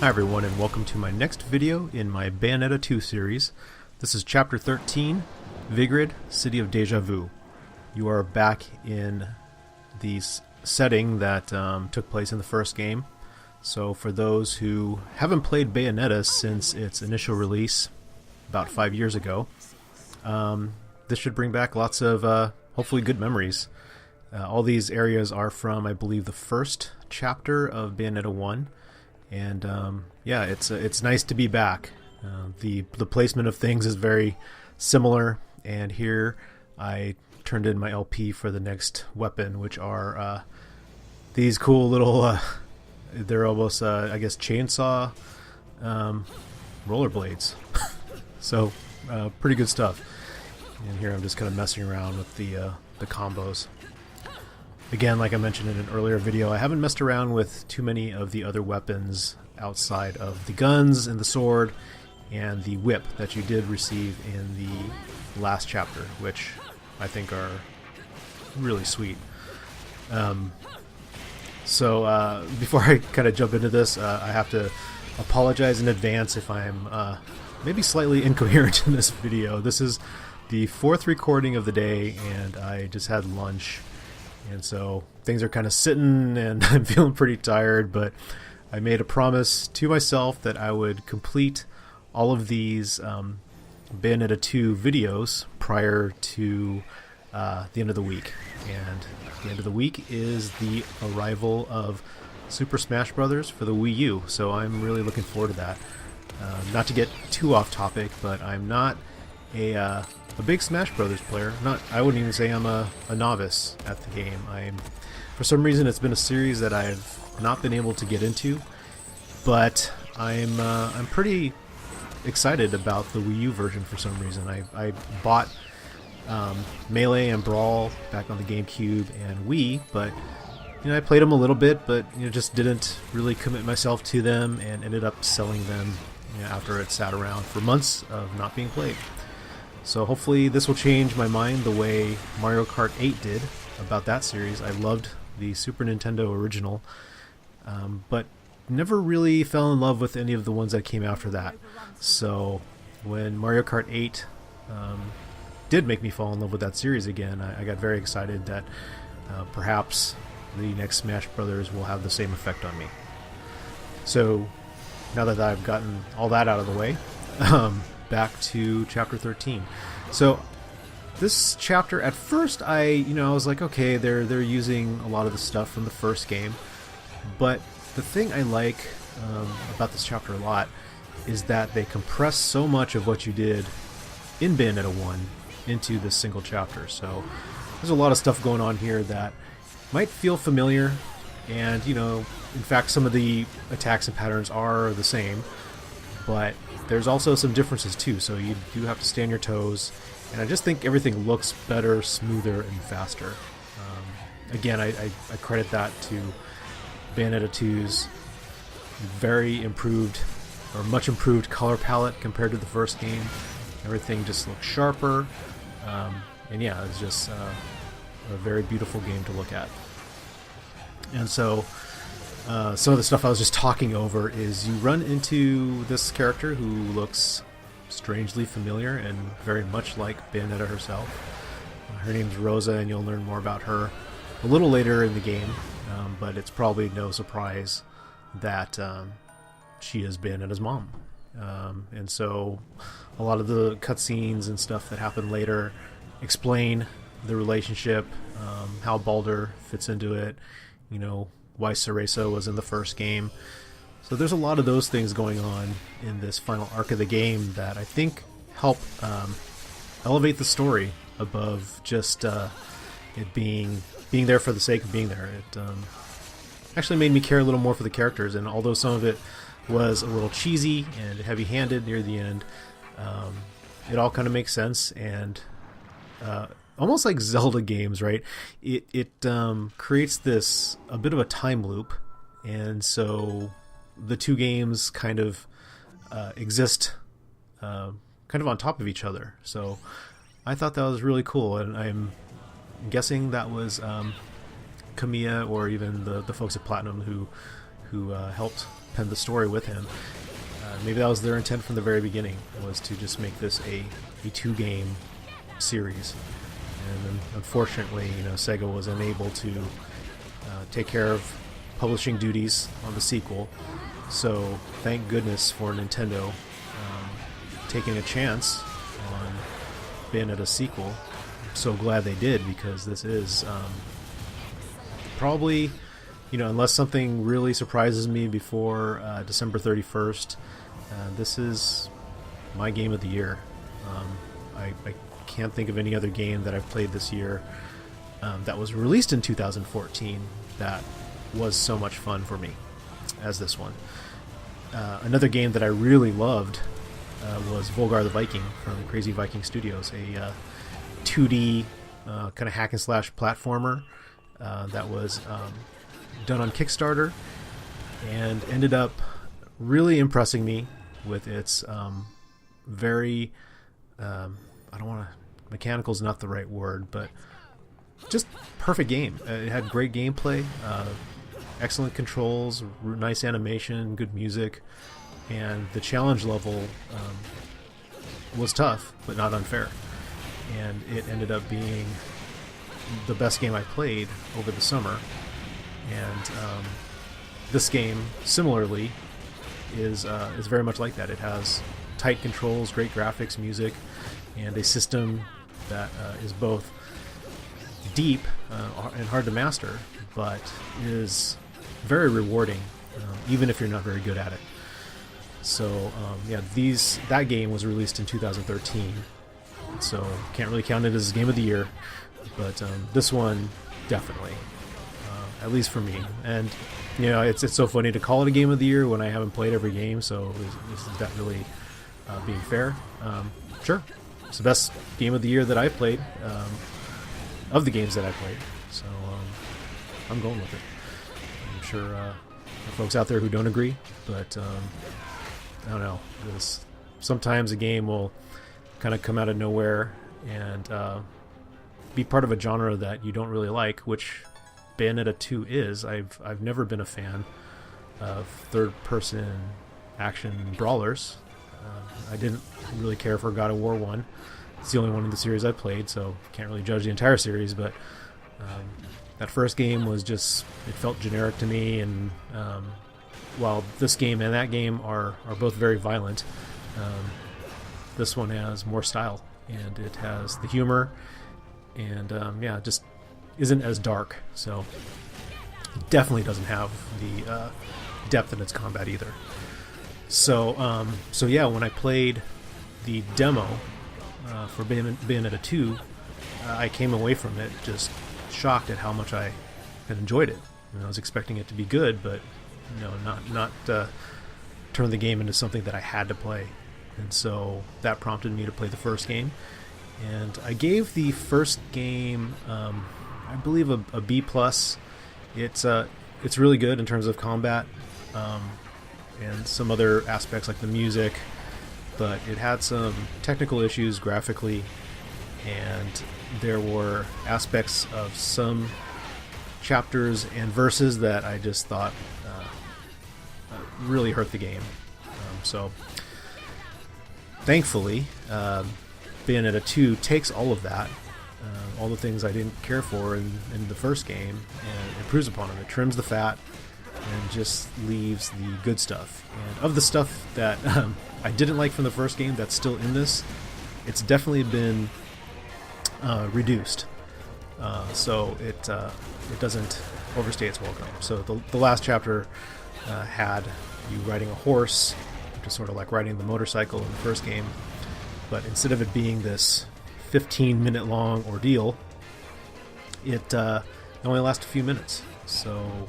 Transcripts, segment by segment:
Hi everyone, and welcome to my next video in my Bayonetta 2 series. This is Chapter 13, Vigrid, City of Deja Vu. You are back in the setting that took place in the first game. So for those who haven't played Bayonetta since its initial release about 5 years ago, this should bring back lots of hopefully good memories. All these areas are from, I believe, the first chapter of Bayonetta 1. And yeah, it's nice to be back. The placement of things is very similar, and here I turned in my LP for the next weapon, which are these cool little they're almost I guess chainsaw rollerblades. So pretty good stuff. And here I'm just kind of messing around with the combos. Again, like I mentioned in an earlier video, I haven't messed around with too many of the other weapons outside of the guns and the sword and the whip that you did receive in the last chapter, which I think are really sweet. So before I kind of jump into this, I have to apologize in advance if I'm maybe slightly incoherent in this video. This is the fourth recording of the day, and I just had lunch. And so things are kind of sitting, and I'm feeling pretty tired, but I made a promise to myself that I would complete all of these Bayonetta 2 videos prior to the end of the week. And the end of the week is the arrival of Super Smash Bros. For the Wii U, so I'm really looking forward to that. Not to get too off topic, but I'm not a big Smash Brothers player. I wouldn't even say I'm a novice at the game. For some reason, it's been a series that I've not been able to get into, but I'm pretty excited about the Wii U version for some reason. I bought Melee and Brawl back on the GameCube and Wii, but I played them a little bit, but just didn't really commit myself to them, and ended up selling them after it sat around for months of not being played. So hopefully this will change my mind the way Mario Kart 8 did about that series. I loved the Super Nintendo original, but never really fell in love with any of the ones that came after that. So when Mario Kart 8 did make me fall in love with that series again, I got very excited that perhaps the next Smash Brothers will have the same effect on me. So now that I've gotten all that out of the way, back to chapter 13. So this chapter, at first I was like, okay, they're using a lot of the stuff from the first game, but the thing I like about this chapter a lot is that they compress so much of what you did in Bayonetta 1 into this single chapter. So there's a lot of stuff going on here that might feel familiar, and in fact some of the attacks and patterns are the same, but there's also some differences too, so you do have to stay on your toes, and I just think everything looks better, smoother, and faster. Again, I credit that to Bayonetta 2's very improved, or much improved color palette compared to the first game. Everything just looks sharper, and yeah, it's just a very beautiful game to look at. And so some of the stuff I was just talking over is you run into this character who looks strangely familiar and very much like Bayonetta herself. Her name's Rosa, and you'll learn more about her a little later in the game, but it's probably no surprise that she is Bayonetta's mom. And so a lot of the cutscenes and stuff that happen later explain the relationship, how Baldur fits into it, why Cereza was in the first game. So there's a lot of those things going on in this final arc of the game that I think help elevate the story above just it being there for the sake of being there. It actually made me care a little more for the characters, and although some of it was a little cheesy and heavy-handed near the end, it all kind of makes sense, and almost like Zelda games, right? It creates a bit of a time loop, and so the two games kind of exist kind of on top of each other. So I thought that was really cool, and I'm guessing that was Kamiya or even the folks at Platinum who helped pen the story with him. Maybe that was their intent from the very beginning, was to just make this a 2-game series. And then, unfortunately, Sega was unable to take care of publishing duties on the sequel. So thank goodness for Nintendo taking a chance on Bayonetta sequel. I'm so glad they did, because this is probably, unless something really surprises me before December 31st, this is my game of the year. I can't think of any other game that I've played this year that was released in 2014 that was so much fun for me as this one. Another game that I really loved was Volgar the Viking from Crazy Viking Studios, a 2D kind of hack and slash platformer that was done on Kickstarter and ended up really impressing me with its very mechanical is not the right word, but just perfect game. It had great gameplay, excellent controls, nice animation, good music, and the challenge level was tough but not unfair, and it ended up being the best game I played over the summer. And this game similarly is very much like that. It has tight controls, great graphics, music, and a system that is both deep and hard to master, but is very rewarding, even if you're not very good at it. So that game was released in 2013, so can't really count it as game of the year, but this one definitely, at least for me. And it's so funny to call it a game of the year when I haven't played every game, so is that really being fair? Sure, it's the best game of the year that I've played, of the games that I played, so I'm going with it. I'm sure there are folks out there who don't agree, but I don't know, sometimes a game will kind of come out of nowhere and be part of a genre that you don't really like, which Bayonetta 2 is. I've never been a fan of third-person action brawlers. I didn't really care for God of War 1. It's the only one in the series I played, so can't really judge the entire series, but that first game was just, it felt generic to me, and while this game and that game are both very violent, this one has more style, and it has the humor, and just isn't as dark, so it definitely doesn't have the depth in its combat either. So when I played the demo for Bayonetta 2, I came away from it just shocked at how much I had enjoyed it. I was expecting it to be good, but not turn the game into something that I had to play. And so that prompted me to play the first game. And I gave the first game, I believe, a B+. It's really good in terms of combat and some other aspects like the music, but it had some technical issues graphically, and there were aspects of some chapters and verses that I just thought really hurt the game. So thankfully, Bayonetta 2 takes all of that, all the things I didn't care for in the first game, and improves upon them. It trims the fat and just leaves the good stuff. And of the stuff that I didn't like from the first game that's still in this, it's definitely been reduced, so it doesn't overstay its welcome. So the last chapter had you riding a horse, just sort of like riding the motorcycle in the first game, but instead of it being this 15-minute long ordeal, it only lasts a few minutes. So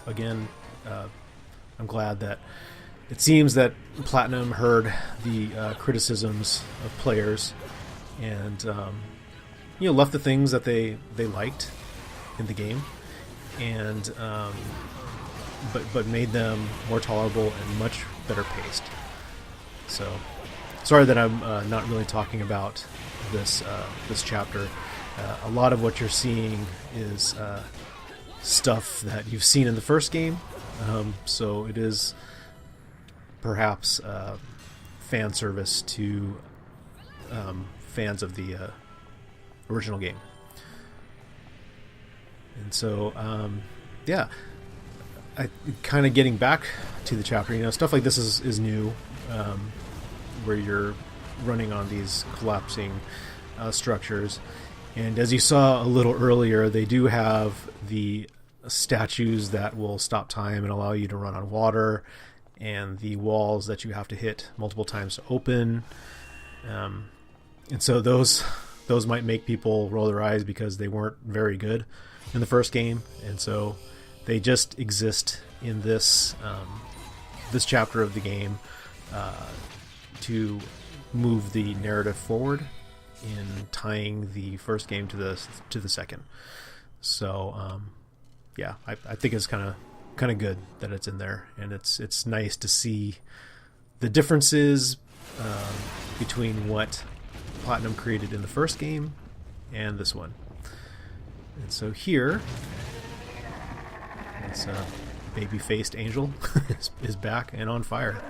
again, I'm glad that it seems that Platinum heard the criticisms of players and left the things that they liked in the game, and but made them more tolerable and much better paced. So sorry that I'm not really talking about this chapter. A lot of what you're seeing is stuff that you've seen in the first game, So it is perhaps fan service to fans of the original game. And so, yeah, I kind of getting back to the chapter. Stuff like this is new, where you're running on these collapsing structures. And as you saw a little earlier, they do have the statues that will stop time and allow you to run on water, and the walls that you have to hit multiple times to open. And so those might make people roll their eyes because they weren't very good in the first game, and so they just exist in this this chapter of the game to move the narrative forward in tying the first game to the second. So yeah, I think it's kind of good that it's in there, and it's nice to see the differences between what Platinum created in the first game and this one. And so here, this baby-faced angel is back and on fire.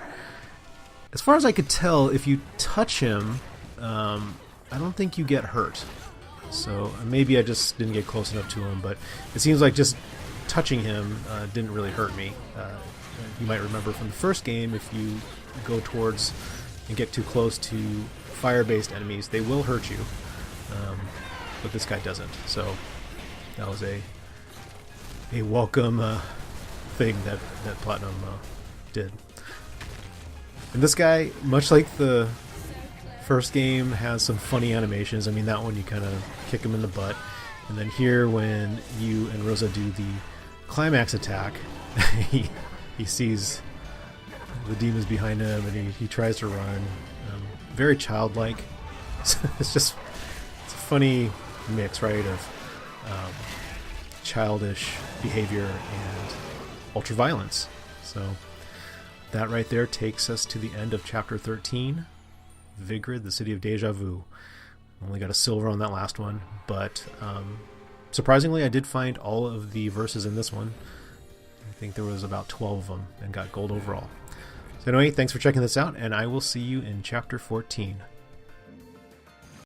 As far as I could tell, if you touch him, I don't think you get hurt. So maybe I just didn't get close enough to him, but it seems like just touching him didn't really hurt me. You might remember from the first game, if you go towards and get too close to fire-based enemies, they will hurt you. But this guy doesn't. So that was a welcome thing that Platinum did. And this guy, much like the first game, has some funny animations. I mean, that one you kind of kick him in the butt, and then here when you and Rosa do the climax attack, he sees the demons behind him, and he tries to run. Very childlike. It's a funny mix, right, of childish behavior and ultra-violence. So that right there takes us to the end of Chapter 13, Vigrid, the City of Deja Vu. Only got a silver on that last one, but surprisingly I did find all of the verses in this one. I think there was about 12 of them, and got gold overall. So anyway, thanks for checking this out, and I will see you in Chapter 14.